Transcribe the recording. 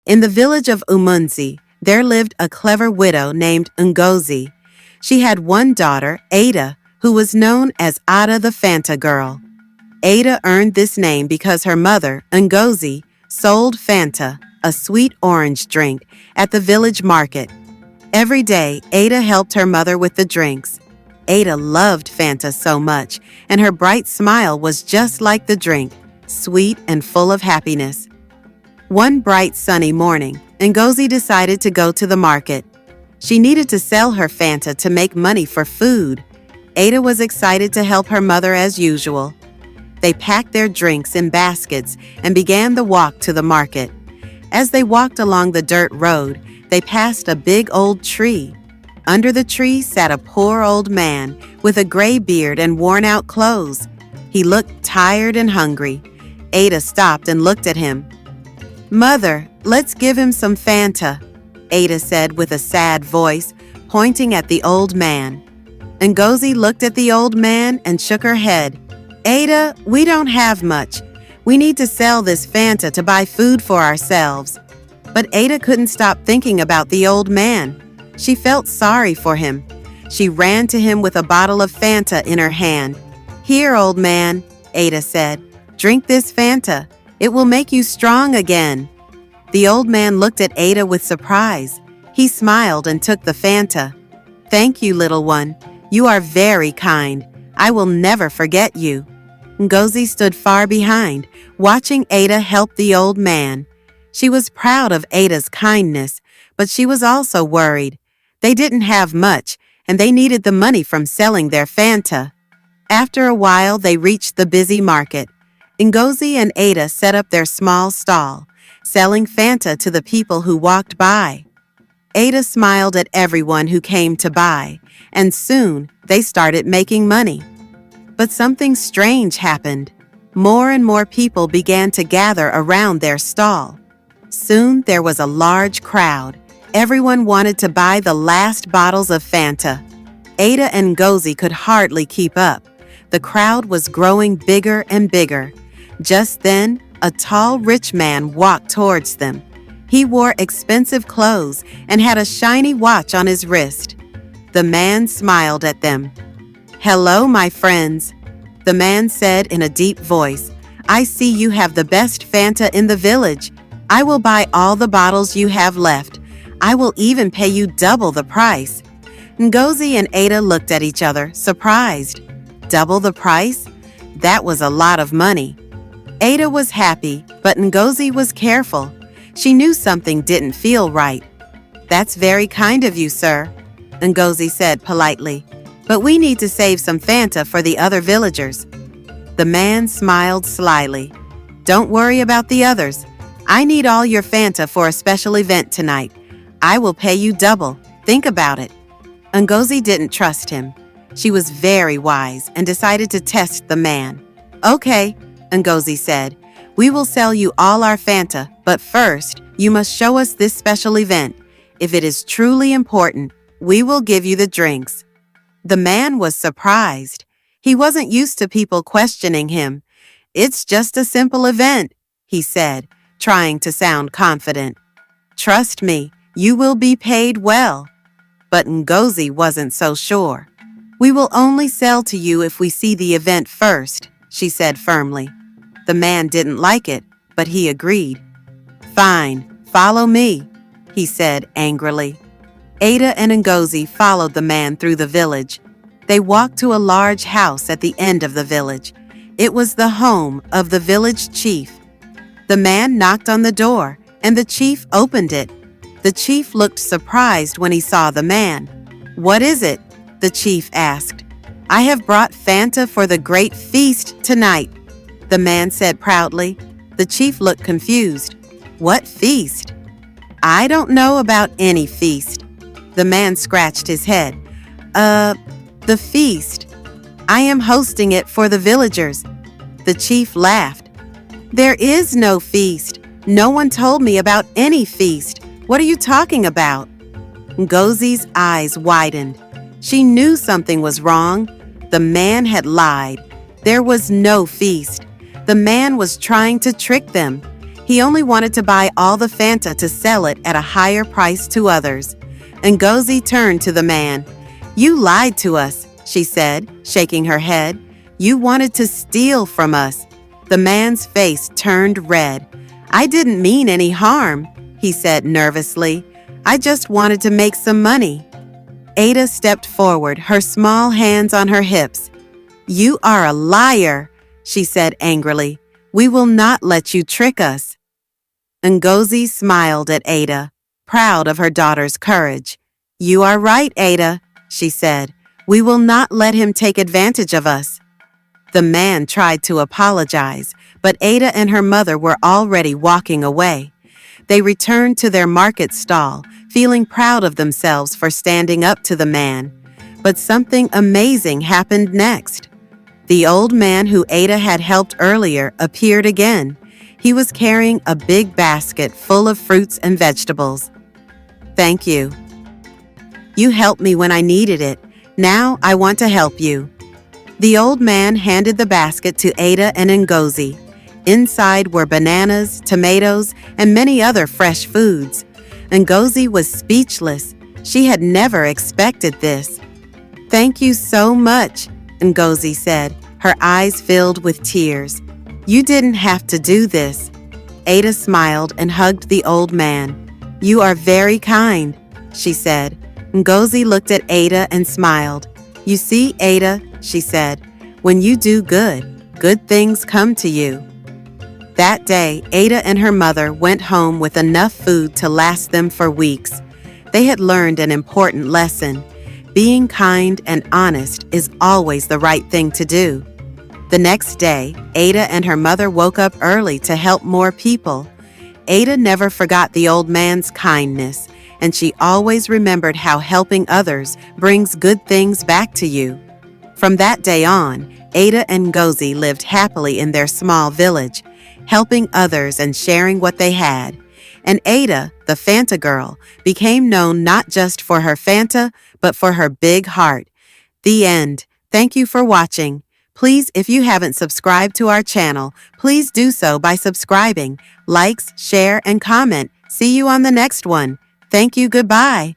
In the village of Umunzi, there lived a clever widow named Nwaeze. She had one daughter, Ada, who was known as Ada the Fanta Girl. Ada earned this name because her mother, Nwaeze, sold Fanta, a sweet orange drink, at the village market. Every day, Ada helped her mother with the drinks. Ada loved Fanta so much, and her bright smile was just like the drink, sweet and full of happiness. One bright sunny morning, Nwaeze decided to go to the market. She needed to sell her Fanta to make money for food. Ada was excited to help her mother as usual. They packed their drinks in baskets and began the walk to the market. As they walked along the dirt road, they passed a big old tree. Under the tree sat a poor old man with a gray beard and worn-out clothes. He looked tired and hungry. Ada stopped and looked at him. "Mother, let's give him some Fanta," Ada said with a sad voice, pointing at the old man. Nwaeze looked at the old man and shook her head. "Ada, we don't have much. We need to sell this Fanta to buy food for ourselves." But Ada couldn't stop thinking about the old man. She felt sorry for him. She ran to him with a bottle of Fanta in her hand. "Here, old man," Ada said. "Drink this Fanta. It will make you strong again." The old man looked at Ada with surprise. He smiled and took the Fanta. "Thank you, little one. You are very kind. I will never forget you." Nwaeze stood far behind, watching Ada help the old man. She was proud of Ada's kindness, but she was also worried. They didn't have much, and they needed the money from selling their Fanta. After a while, they reached the busy market. Nwaeze and Ada set up their small stall, selling Fanta to the people who walked by. Ada smiled at everyone who came to buy, and soon they started making money. But something strange happened. More and more people began to gather around their stall. Soon there was a large crowd. Everyone wanted to buy the last bottles of Fanta. Ada and Nwaeze could hardly keep up. The crowd was growing bigger and bigger. Just then, a tall, rich man walked towards them. He wore expensive clothes and had a shiny watch on his wrist. The man smiled at them. "Hello, my friends," the man said in a deep voice. "I see you have the best Fanta in the village. I will buy all the bottles you have left. I will even pay you double the price." Nwaeze and Ada looked at each other, surprised. Double the price? That was a lot of money. Ada was happy, but Nwaeze was careful. She knew something didn't feel right. "That's very kind of you, sir," Nwaeze said politely. "But we need to save some Fanta for the other villagers." The man smiled slyly. "Don't worry about the others. I need all your Fanta for a special event tonight. I will pay you double. Think about it." Nwaeze didn't trust him. She was very wise and decided to test the man. "Okay," Nwaeze said. "We will sell you all our Fanta, but first, you must show us this special event. If it is truly important, we will give you the drinks." The man was surprised. He wasn't used to people questioning him. "It's just a simple event," he said, trying to sound confident. "Trust me, you will be paid well." But Nwaeze wasn't so sure. "We will only sell to you if we see the event first," she said firmly. The man didn't like it, but he agreed. "Fine, follow me," he said angrily. Ada and Nwaeze followed the man through the village. They walked to a large house at the end of the village. It was the home of the village chief. The man knocked on the door, and the chief opened it. The chief looked surprised when he saw the man. "What is it?" the chief asked. "I have brought Fanta for the great feast tonight," the man said proudly. The chief looked confused. "What feast?" "I don't know about any feast." The man scratched his head. The feast. I am hosting it for the villagers." The chief laughed. "There is no feast. No one told me about any feast. What are you talking about?" Ngozi's eyes widened. She knew something was wrong. The man had lied. There was no feast. The man was trying to trick them. He only wanted to buy all the Fanta to sell it at a higher price to others. Ngozi turned to the man. "You lied to us," she said, shaking her head. "You wanted to steal from us." The man's face turned red. "I didn't mean any harm," he said nervously. "I just wanted to make some money." Ada stepped forward, her small hands on her hips. "You are a liar," she said angrily. "We will not let you trick us." Ngozi smiled at Ada, proud of her daughter's courage. "You are right, Ada," she said. "We will not let him take advantage of us." The man tried to apologize, but Ada and her mother were already walking away. They returned to their market stall, feeling proud of themselves for standing up to the man. But something amazing happened next. The old man who Ada had helped earlier appeared again. He was carrying a big basket full of fruits and vegetables. "Thank you. You helped me when I needed it. Now I want to help you." The old man handed the basket to Ada and Ngozi. Inside were bananas, tomatoes, and many other fresh foods. Ngozi was speechless. She had never expected this. "Thank you so much," Ngozi said, her eyes filled with tears. "You didn't have to do this." Ada smiled and hugged the old man. "You are very kind," she said. Ngozi looked at Ada and smiled. "You see, Ada," she said, "when you do good, good things come to you." That day, Ada and her mother went home with enough food to last them for weeks. They had learned an important lesson. Being kind and honest is always the right thing to do. The next day, Ada and her mother woke up early to help more people. Ada never forgot the old man's kindness, and she always remembered how helping others brings good things back to you. From that day on, Ada and Ngozi lived happily in their small village, helping others and sharing what they had. And Ada, the Fanta Girl, became known not just for her Fanta, but for her big heart. The end. Thank you for watching. Please, if you haven't subscribed to our channel, please do so by subscribing. Likes, share, and comment. See you on the next one. Thank you. Goodbye.